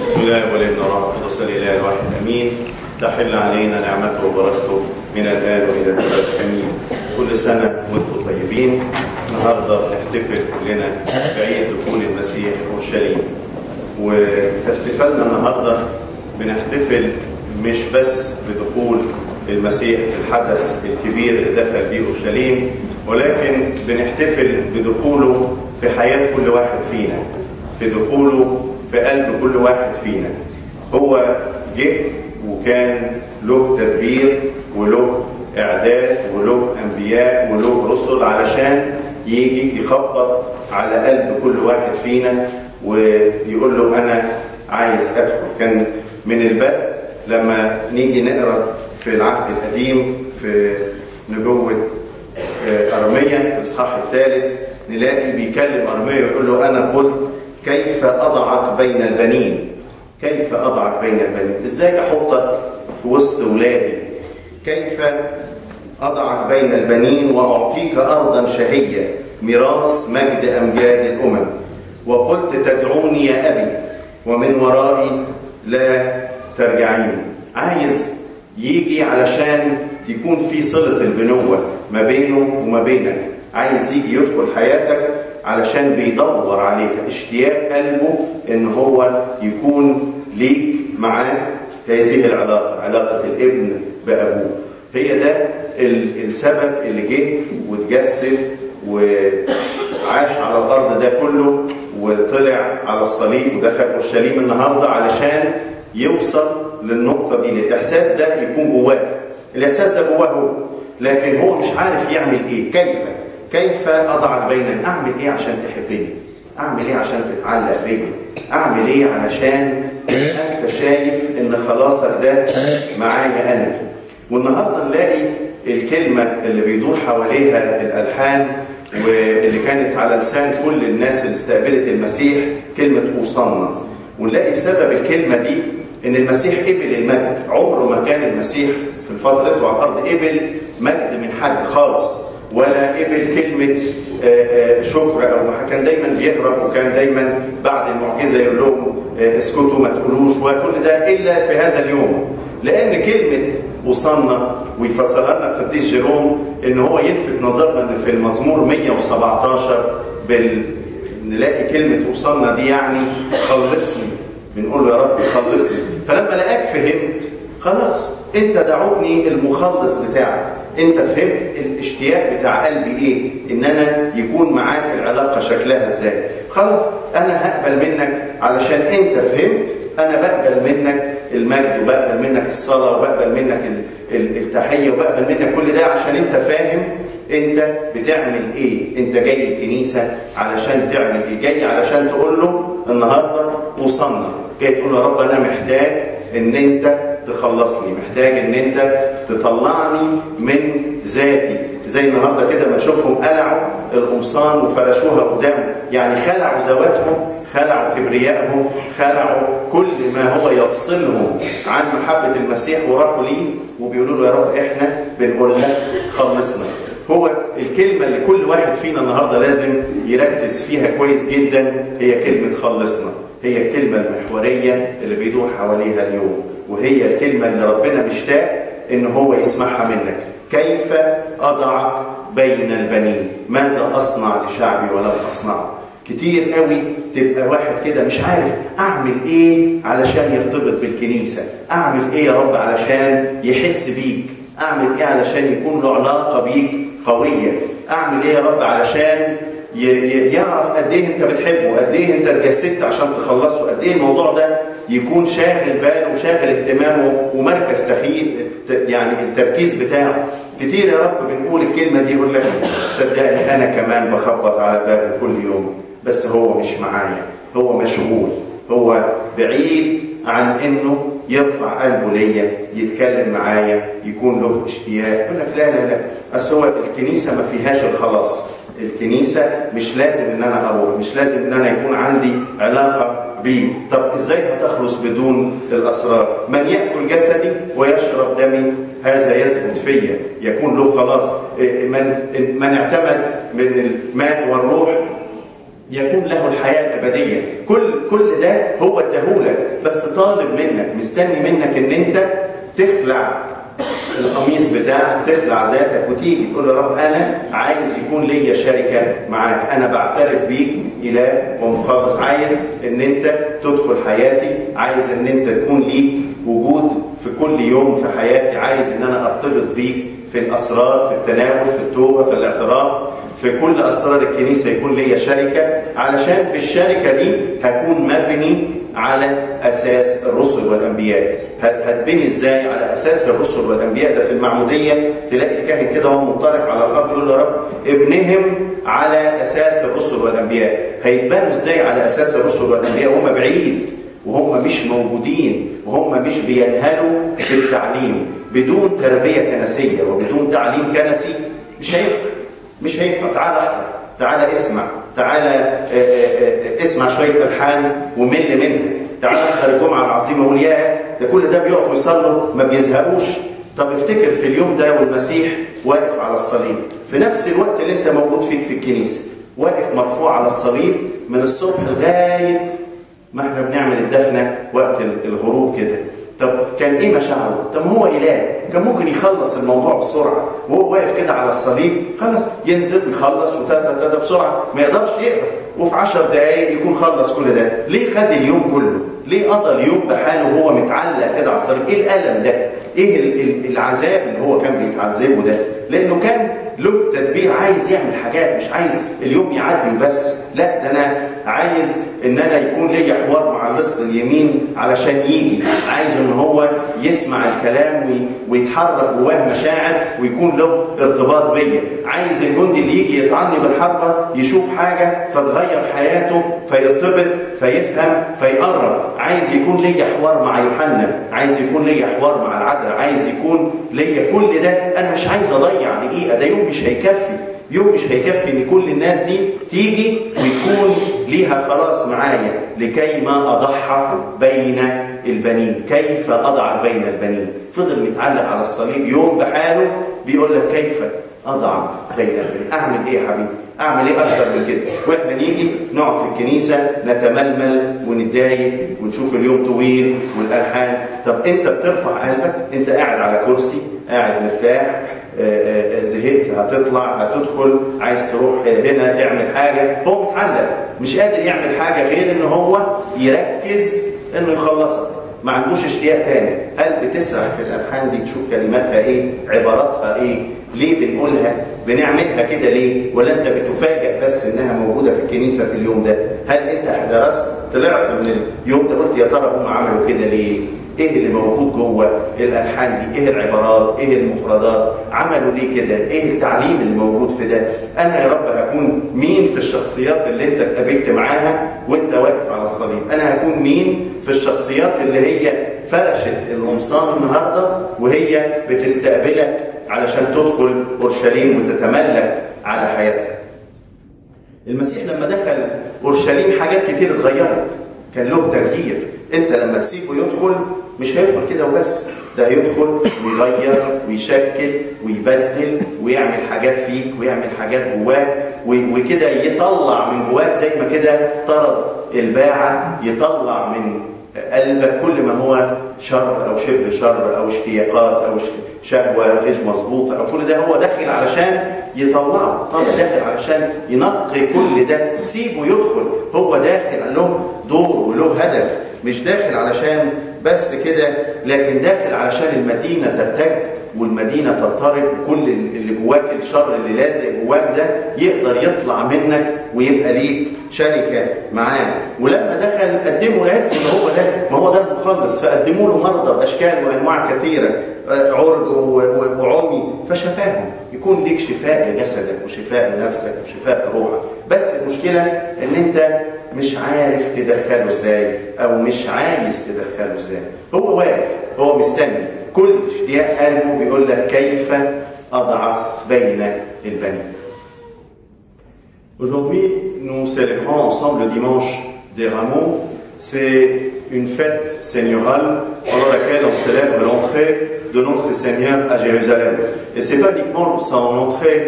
بسم الله والابن والروح القدس الاله الواحد امين. تحل علينا نعمته وبركته من الان والى الابد امين. كل سنه وانتم طيبين. النهارده بنحتفل كلنا بعيد دخول المسيح اورشليم. وفي احتفالنا النهارده بنحتفل مش بس بدخول المسيح في الحدث الكبير اللي دخل بيه اورشليم، ولكن بنحتفل بدخوله في حياه كل واحد فينا، في دخوله في قلب كل واحد فينا. هو جه وكان له تدبير وله اعداد وله انبياء وله رسل علشان يجي يخبط على قلب كل واحد فينا ويقول له انا عايز ادخل. كان من البدء لما نيجي نقرا في العهد القديم في نبوه ارميا في الاصحاح الثالث نلاقي بيكلم ارميا ويقول له انا قلت كيف اضعك بين البنين، كيف اضعك بين البنين، ازاي احطك في وسط ولادي، كيف اضعك بين البنين واعطيك ارضا شهيه ميراث مجد امجاد الامم. وقلت تدعوني يا ابي ومن ورائي لا ترجعين. عايز يجي علشان تكون في صله البنوه ما بينه وما بينك، عايز يجي يدخل حياتك علشان بيدور عليك، اشتياق قلبه ان هو يكون ليك معاه هذه العلاقه، علاقه الابن بابوه. هي ده السبب اللي جه واتجسد وعاش على الارض ده كله وطلع على الصليب ودخل اورشليم النهارده علشان يوصل للنقطه دي، الاحساس ده يكون جواه. الاحساس ده جواه هو، لكن هو مش عارف يعمل ايه. كيف اضعك بيننا؟ اعمل ايه عشان تحبني؟ اعمل ايه عشان تتعلق بيا؟ اعمل ايه علشان انت شايف ان خلاصك ده معايا انا؟ والنهارده نلاقي الكلمه اللي بيدور حواليها الالحان واللي كانت على لسان كل الناس اللي استقبلت المسيح كلمه اوصلنا. ونلاقي بسبب الكلمه دي ان المسيح قبل المجد. عمره ما كان المسيح في فترته على الارض قبل مجد من حد خالص، ولا قبل كلمة شكر أو ما. كان دايما بيهرب، وكان دايما بعد المعجزة يقول لهم اسكتوا ما تقولوش، وكل ده إلا في هذا اليوم. لأن كلمة وصلنا ويفسرها لنا القديس جيروم إن هو يلفت نظرنا في المزمور 117 نلاقي كلمة وصلنا دي يعني خلصني، بنقول له يا رب خلصني. فلما لقاك فهمت خلاص، انت دعوتني المخلص بتاعك، انت فهمت الاشتياق بتاع قلبي ايه، ان انا يكون معاك العلاقه شكلها ازاي. خلاص انا هقبل منك علشان انت فهمت. انا بقبل منك المجد وبقبل منك الصلاه وبقبل منك التحيه وبقبل منك كل ده عشان انت فاهم انت بتعمل ايه. انت جاي الكنيسه علشان تعمل ايه؟ جاي علشان تقول له النهارده وصلنا، جاي تقول له يا رب انا محتاج ان انت تخلصني، محتاج ان انت تطلعني من ذاتي. زي النهارده كده ما نشوفهم قلعوا القمصان وفرشوها قدام، يعني خلعوا ذواتهم، خلعوا كبريائهم، خلعوا كل ما هو يفصلهم عن محبه المسيح وراحوا ليه وبيقولوا له يا رب احنا بنقول لك خلصنا. هو الكلمه اللي كل واحد فينا النهارده لازم يركز فيها كويس جدا هي كلمه خلصنا. هي الكلمه المحوريه اللي بيدور حواليها اليوم، وهي الكلمة اللي ربنا مشتاق إن هو يسمعها منك. كيف أضعك بين البنين؟ ماذا أصنع لشعبي ولم أصنعه؟ كتير قوي تبقى واحد كده مش عارف أعمل إيه علشان يرتبط بالكنيسة، أعمل إيه يا رب علشان يحس بيك، أعمل إيه علشان يكون له علاقة بيك قوية، أعمل إيه يا رب علشان يعرف قد ايه انت بتحبه، قد ايه انت اتجسدت عشان تخلصه، قد ايه الموضوع ده يكون شاغل باله وشاغل اهتمامه ومركز تخييط يعني التركيز بتاعه. كتير يا رب بنقول الكلمه دي يقول لك صدقني انا كمان بخبط على بابه كل يوم، بس هو مش معايا، هو مشغول، هو بعيد عن انه يرفع قلبه ليا، يتكلم معايا، يكون له اشتياق. يقول لك لا اصل هو الكنيسه ما فيهاش الخلاص، الكنيسة مش لازم ان انا اروح، مش لازم ان انا يكون عندي علاقة بيه. طب ازاي هتخلص بدون الاسرار؟ من يأكل جسدي ويشرب دمي هذا يثبت فيا، يكون له خلاص. من اعتمد من الماء والروح يكون له الحياة الأبدية. كل ده هو اداهولك، بس طالب منك، مستني منك ان انت تخلع القميص بتاعك، تخلع ذاتك وتيجي تقول يا رب انا عايز يكون ليا شركه معاك، انا بعترف بيك اله ومخلص، عايز ان انت تدخل حياتي، عايز ان انت تكون ليك وجود في كل يوم في حياتي، عايز ان انا ارتبط بيك في الاسرار، في التناول، في التوبه، في الاعتراف، في كل اسرار الكنيسه يكون ليا شركه، علشان بالشركه دي هكون مبني على اساس الرسل والانبياء. هتبني ازاي؟ على اساس الرسل والانبياء. ده في المعموديه تلاقي الكاهن كده وهو منطلق على الارض يقول يا رب ابنهم على اساس الرسل والانبياء. هيتبنوا ازاي على اساس الرسل والانبياء وهم بعيد وهم مش موجودين وهم مش بينهلوا في التعليم؟ بدون تربيه كنسيه وبدون تعليم كنسي مش هينفع، مش هينفع. تعال احضر، تعال اسمع، تعال اسمع شويه الحان ومل منها، تعال احضر الجمعه العظيمه وقول ياه ده كل ده بيقفوا يصلوا ما بيزهقوش. طب افتكر في اليوم ده والمسيح واقف على الصليب، في نفس الوقت اللي انت موجود فيه في الكنيسه، واقف مرفوع على الصليب من الصبح لغايه ما احنا بنعمل الدفنه وقت الغروب كده. طب كان ايه مشاعره؟ طب هو اله، كان ممكن يخلص الموضوع بسرعه وهو واقف كده على الصليب، خلص ينزل ويخلص وتاتا بسرعه، ما يقدرش يقرا وفي 10 دقائق يكون خلص كل ده. ليه خد اليوم كله؟ ليه قضى اليوم بحاله وهو متعلق كده على الصليب؟ ايه الالم ده؟ ايه العذاب اللي هو كان بيتعذبه ده؟ لانه كان له تدبير، عايز يعمل حاجات، مش عايز اليوم يعدي بس، لا ده انا عايز ان انا يكون ليا حوار مع اللص اليمين علشان يجي، عايز ان هو يسمع الكلام ويتحرك جواه مشاعر ويكون له ارتباط بيا، عايز الجندي اللي يجي يطعني بالحربه يشوف حاجه فتغير حياته فيرتبط فيفهم فيقرب، عايز يكون ليا حوار مع يوحنا، عايز يكون ليا حوار مع العذراء، عايز يكون ليا كل ده. انا مش عايز اضيع دقيقه، ده يوم مش هيكفي، يوم مش هيكفي ان كل الناس دي تيجي ويكون ليها خلاص معايا. لكي ما اضحى بين البنين، كيف اضع بين البنين. فضل متعلق على الصليب يوم بحاله بيقول لك كيف اضع بين البنين. اعمل ايه يا حبيبي؟ اعمل ايه اكتر من كده؟ واحنا نيجي نقعد في الكنيسه نتململ ونتضايق ونشوف اليوم طويل والالحان. طب انت بترفع قلبك؟ انت قاعد على كرسي، قاعد مرتاح، زهقت هتطلع هتدخل، عايز تروح هنا تعمل حاجه، هو متعلق مش قادر يعمل حاجه غير ان هو يركز انه يخلصها، ما عندوش اشتياق تاني. هل بتسرع في الالحان دي تشوف كلماتها ايه؟ عباراتها ايه؟ ليه بنقولها؟ بنعملها كده ليه؟ ولا انت بتفاجئ بس انها موجوده في الكنيسه في اليوم ده؟ هل انت درست طلعت من اليوم ده قلت يا ترى هم عملوا كده ليه؟ ايه اللي موجود جوه الالحان دي؟ ايه العبارات؟ ايه المفردات؟ عملوا ليه كده؟ ايه التعليم اللي موجود في ده؟ انا يا رب هكون مين في الشخصيات اللي انت اتقابلت معاها وانت واقف على الصليب؟ انا هكون مين في الشخصيات اللي هي فرشت القمصان النهارده وهي بتستقبلك علشان تدخل اورشليم وتتملك على حياتها؟ المسيح لما دخل اورشليم حاجات كتير اتغيرت، كان له تغيير. انت لما تسيبه يدخل مش هيدخل كده وبس، ده هيدخل ويغير ويشكل ويبدل ويعمل حاجات فيك ويعمل حاجات جواك وكده يطلع من جواك زي ما كده طرد الباعة، يطلع من قلبك كل ما هو شر او شبه شر او اشتياقات او شهوة غير مظبوطة او كل ده هو داخل علشان يطلعه، طبعا داخل علشان ينقي كل ده. سيبه يدخل، هو داخل له دور وله هدف، مش داخل علشان بس كده، لكن داخل علشان المدينة ترتج والمدينة تضطرب، وكل اللي جواك الشر اللي لازق جواك ده يقدر يطلع منك ويبقى ليك شركة معاه. ولما دخل قدموا عرفوا ان هو ده، ما هو ده المخلص، فقدموا له مرضى باشكال وانواع كثيرة، عرج وعمي، فشفاهم. يكون ليك شفاء لجسدك وشفاء لنفسك وشفاء لروحك، بس المشكلة ان انت مش عارف تدخله ازاي او مش عايز تدخله ازاي. هو واقف، هو مستني، كل اشتياق قلبه بيقول لك كيف اضع بين البنين. Aujourd'hui, nous célébrons ensemble le dimanche des Rameaux. C'est une fête seigneurale pendant laquelle on célèbre l'entrée de notre Seigneur à Jérusalem. Et c'est pas uniquement son entrée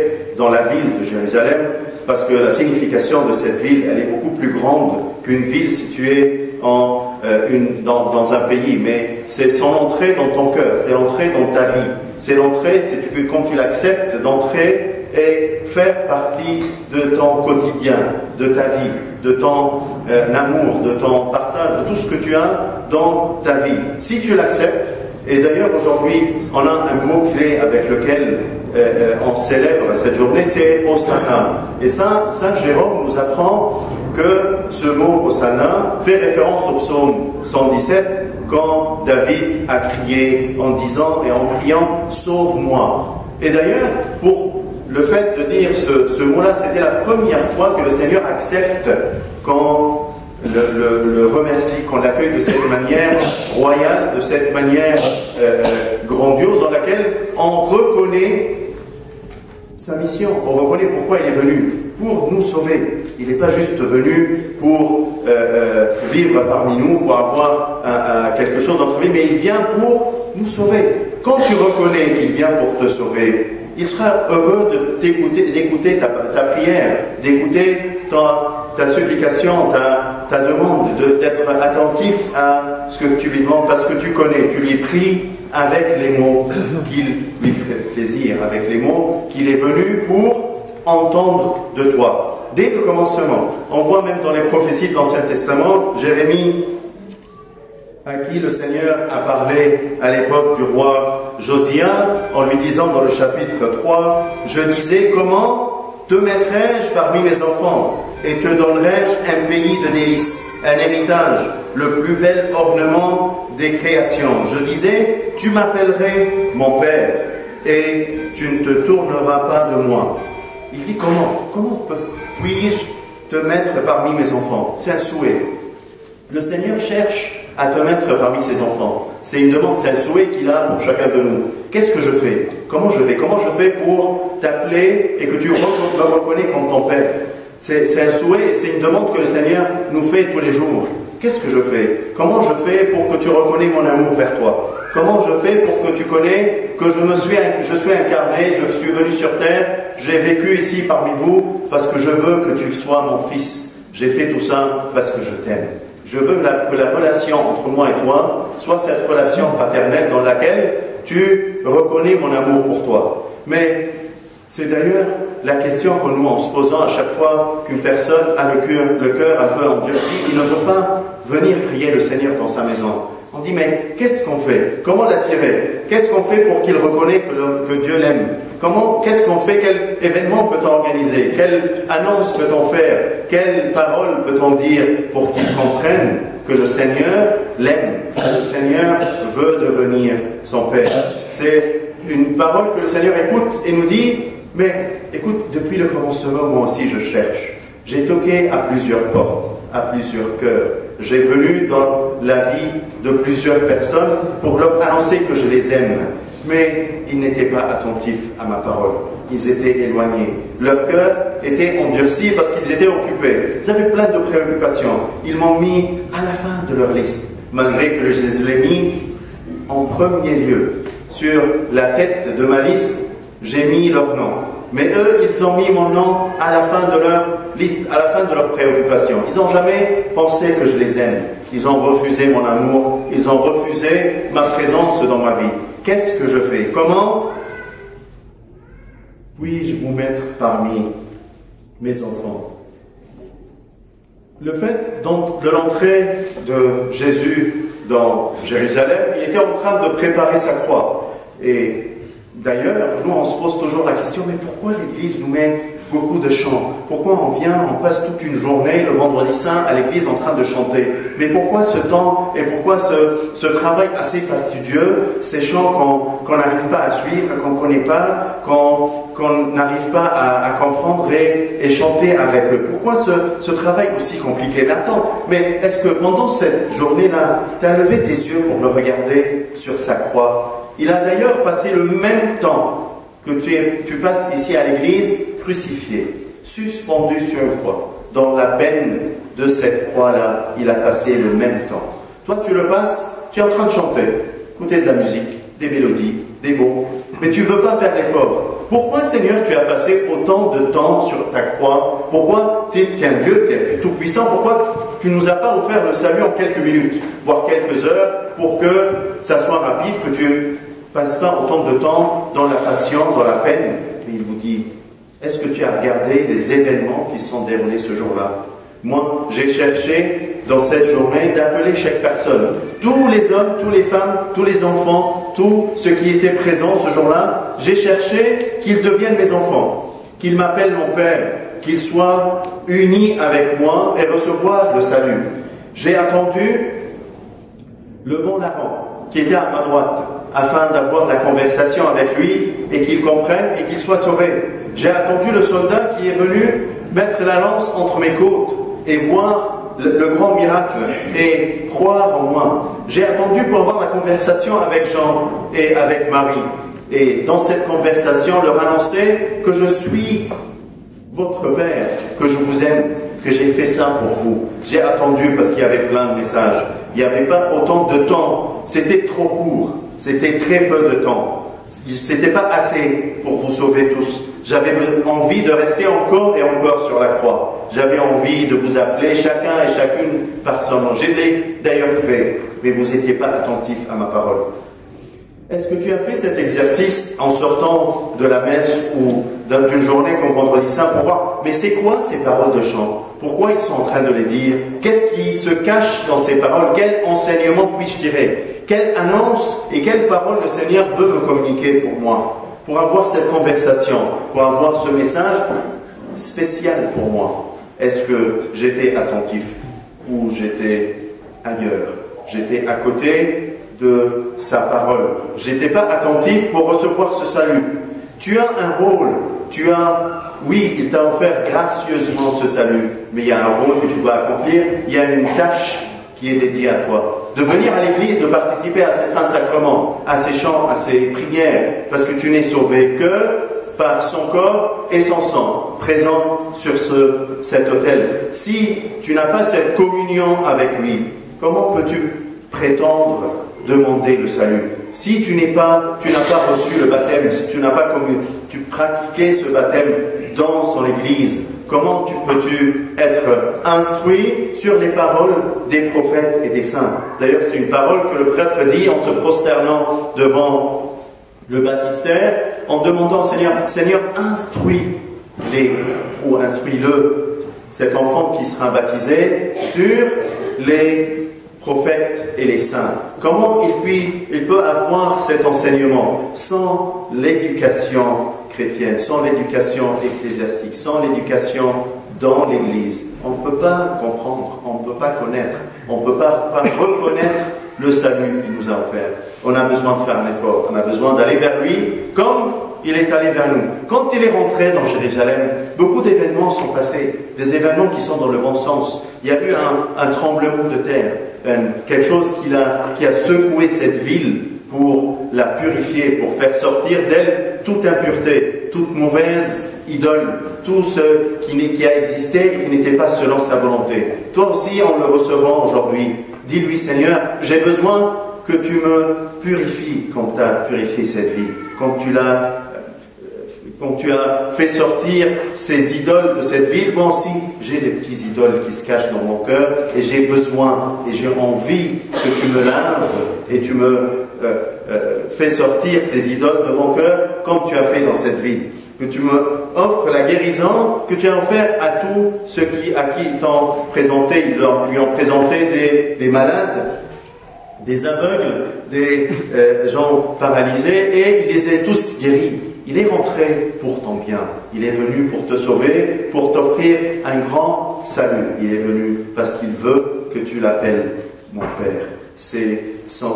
dans la ville de Jérusalem, parce que la signification de cette ville, elle est beaucoup plus grande qu'une ville située dans un pays, mais c'est son entrée dans ton cœur, c'est l'entrée dans ta vie. C'est l'entrée, quand tu l'acceptes, d'entrer et faire partie de ton quotidien, de ta vie, de ton amour, de ton partage, de tout ce que tu as dans ta vie. Si tu l'acceptes, et d'ailleurs aujourd'hui, on a un mot-clé avec lequel on célèbre cette journée, c'est Hosanna. Et ça, Saint Jérôme nous apprend que ce mot Hosanna fait référence au psaume 117, quand David a crié en disant et en priant « Sauve-moi ». Et d'ailleurs, pour le fait de dire ce mot-là, c'était la première fois que le Seigneur accepte qu'on le remercie, qu'on l'accueille de cette manière royale, de cette manière grandiose, dans laquelle on reconnaît sa mission, on reconnaît pourquoi il est venu, pour nous sauver. Il n'est pas juste venu pour vivre parmi nous, pour avoir quelque chose dans notre vie, mais il vient pour nous sauver. Quand tu reconnais qu'il vient pour te sauver, il sera heureux d'écouter ta prière, d'écouter ta supplication, ta demande, d'être attentif à ce que tu lui demandes, parce que tu connais, tu lui pries avec les mots qu'il lui fait plaisir, avec les mots qu'il est venu pour entendre de toi. Dès le commencement, on voit même dans les prophéties de l'Ancien Testament, Jérémie, à qui le Seigneur a parlé à l'époque du roi Josia, en lui disant dans le chapitre 3, « Je disais, comment te mettrai-je parmi mes enfants et te donnerai-je un pays de délices, un héritage, le plus bel ornement des créations. Je disais, tu m'appellerais mon Père et tu ne te tourneras pas de moi. » Il dit, comment puis-je te mettre parmi mes enfants? C'est un souhait. Le Seigneur cherche à te mettre parmi ses enfants. C'est une demande, c'est un souhait qu'il a pour chacun de nous. Qu'est-ce que je fais? Comment je fais? Comment je fais pour t'appeler et que tu me reconnais comme ton Père? C'est un souhait, c'est une demande que le Seigneur nous fait tous les jours. Qu'est-ce que je fais? Comment je fais pour que tu reconnais mon amour vers toi? Comment je fais pour que tu connais que je suis incarné, je suis venu sur terre, j'ai vécu ici parmi vous parce que je veux que tu sois mon fils. J'ai fait tout ça parce que je t'aime. Je veux que la relation entre moi et toi soit cette relation paternelle dans laquelle tu reconnais mon amour pour toi. Mais c'est d'ailleurs la question que nous, en se posant à chaque fois qu'une personne a le cœur un peu endurci, il ne veut pas venir prier le Seigneur dans sa maison. On dit, mais qu'est-ce qu'on fait? Comment l'attirer? Qu'est-ce qu'on fait pour qu'il reconnaisse que Dieu l'aime? Qu'est-ce qu'on fait? Quel événement peut-on organiser? Quelle annonce peut-on faire? Quelle parole peut-on dire pour qu'il comprenne que le Seigneur l'aime? Que le Seigneur veut devenir son Père. C'est une parole que le Seigneur écoute et nous dit, mais écoute, depuis le commencement, moi aussi je cherche. J'ai toqué à plusieurs portes, à plusieurs cœurs. J'ai venu dans la vie de plusieurs personnes pour leur annoncer que je les aime. Mais ils n'étaient pas attentifs à ma parole. Ils étaient éloignés. Leur cœur était endurci parce qu'ils étaient occupés. Ils avaient plein de préoccupations. Ils m'ont mis à la fin de leur liste, malgré que je les ai mis en premier lieu. Sur la tête de ma liste, j'ai mis leur nom. Mais eux, ils ont mis mon nom à la fin de leur liste, à la fin de leurs préoccupations. Ils n'ont jamais pensé que je les aime. Ils ont refusé mon amour. Ils ont refusé ma présence dans ma vie. Qu'est-ce que je fais? Comment puis-je vous mettre parmi mes enfants? Le fait de l'entrée de Jésus dans Jérusalem, il était en train de préparer sa croix. Et d'ailleurs, nous, on se pose toujours la question, mais pourquoi l'Église nous met beaucoup de chants? Pourquoi on passe toute une journée, le vendredi saint, à l'Église en train de chanter? Mais pourquoi ce temps et pourquoi ce travail assez fastidieux, ces chants qu'on n'arrive pas à suivre, qu'on ne connaît pas, qu'on n'arrive pas à comprendre et chanter avec eux? Pourquoi ce travail aussi compliqué? Mais attends, mais est-ce que pendant cette journée-là, tu as levé tes yeux pour le regarder sur sa croix? Il a d'ailleurs passé le même temps que tu passes ici à l'église, crucifié, suspendu sur une croix. Dans la peine de cette croix-là, il a passé le même temps. Toi, tu le passes, tu es en train de chanter, écouter de la musique, des mélodies, des mots, mais tu ne veux pas faire l'effort. Pourquoi, Seigneur, tu as passé autant de temps sur ta croix? Pourquoi tu es un Dieu, tu es tout puissant? Pourquoi tu ne nous as pas offert le salut en quelques minutes, voire quelques heures, pour que ça soit rapide, que tu ne passes pas autant de temps dans la passion, dans la peine. Et il vous dit, est-ce que tu as regardé les événements qui se sont déroulés ce jour-là? Moi, j'ai cherché dans cette journée d'appeler chaque personne, tous les hommes, toutes les femmes, tous les enfants, tous ceux qui étaient présents ce jour-là, j'ai cherché qu'ils deviennent mes enfants, qu'ils m'appellent mon père, qu'ils soient unis avec moi et recevoir le salut. J'ai attendu le bon larron qui était à ma droite, afin d'avoir la conversation avec lui et qu'il comprenne et qu'il soit sauvé. J'ai attendu le soldat qui est venu mettre la lance entre mes côtes et voir le grand miracle et croire en moi. J'ai attendu pour avoir la conversation avec Jean et avec Marie. Et dans cette conversation, leur annoncer que je suis votre Père, que je vous aime, que j'ai fait ça pour vous. J'ai attendu parce qu'il y avait plein de messages. Il n'y avait pas autant de temps. C'était trop court. C'était très peu de temps. C'était pas assez pour vous sauver tous. J'avais envie de rester encore et encore sur la croix. J'avais envie de vous appeler chacun et chacune par son nom. Je l'ai d'ailleurs fait, mais vous n'étiez pas attentifs à ma parole. Est-ce que tu as fait cet exercice en sortant de la messe ou d'une journée comme Vendredi Saint pour voir, mais c'est quoi ces paroles de chant? Pourquoi ils sont en train de les dire? Qu'est-ce qui se cache dans ces paroles? Quel enseignement puis-je tirer? Quelle annonce et quelle parole le Seigneur veut me communiquer pour moi? Pour avoir cette conversation, pour avoir ce message spécial pour moi. Est-ce que j'étais attentif ou j'étais ailleurs? J'étais à côté de sa parole. J'étais pas attentif pour recevoir ce salut. Tu as un rôle. Oui, il t'a offert gracieusement ce salut, mais il y a un rôle que tu dois accomplir. Il y a une tâche qui est dédiée à toi. De venir à l'église, de participer à ces saints sacrements, à ces chants, à ces prières, parce que tu n'es sauvé que par son corps et son sang, présent sur cet autel. Si tu n'as pas cette communion avec lui, comment peux-tu prétendre demander le salut? Si tu n'as pas reçu le baptême, si tu n'as pas pratiqué ce baptême dans son église, comment peux-tu être instruit sur les paroles des prophètes et des saints? D'ailleurs, c'est une parole que le prêtre dit en se prosternant devant le baptistère, en demandant au Seigneur, Seigneur, instruis-le, cet enfant qui sera baptisé, sur les prophètes et les saints. Comment il peut avoir cet enseignement sans l'éducation chrétienne, sans l'éducation ecclésiastique, sans l'éducation dans l'Église? On ne peut pas comprendre, on ne peut pas connaître, on ne peut pas reconnaître le salut qu'il nous a offert. On a besoin de faire un effort, on a besoin d'aller vers lui comme il est allé vers nous. Quand il est rentré dans Jérusalem, beaucoup d'événements sont passés, des événements qui sont dans le bon sens. Il y a eu un tremblement de terre, quelque chose qui a secoué cette ville pour la purifier, pour faire sortir d'elle toute impureté, toute mauvaise idole, tout ce qui a existé et qui n'était pas selon sa volonté. Toi aussi, en le recevant aujourd'hui, dis-lui, Seigneur, j'ai besoin que tu me purifies comme tu as purifié cette vie, comme tu as fait sortir ces idoles de cette ville. Moi aussi, j'ai des petits idoles qui se cachent dans mon cœur et j'ai besoin et j'ai envie que tu me laves et tu me fais sortir ces idoles de mon cœur comme tu as fait dans cette ville. Que tu me offres la guérison que tu as offert à tous ceux à qui ils t'ont présenté. Ils lui ont présenté des malades, des aveugles, des gens paralysés et il les a tous guéris. Il est rentré pour ton bien. Il est venu pour te sauver, pour t'offrir un grand salut. Il est venu parce qu'il veut que tu l'appelles mon Père. C'est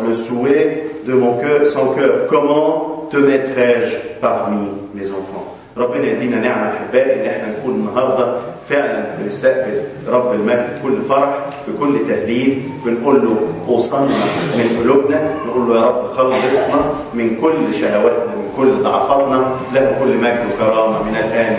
le souhait de mon cœur, son cœur. Comment te mettrai-je parmi mes enfants? ربنا يدينا نعمة أحبائي إن احنا نكون النهارده فعلا بنستقبل رب المجد بكل فرح بكل تهليل، بنقول له اوصلنا من قلوبنا، نقول له يا رب خلصنا من كل شهواتنا من كل ضعفاتنا، له كل مجد وكرامة من الآن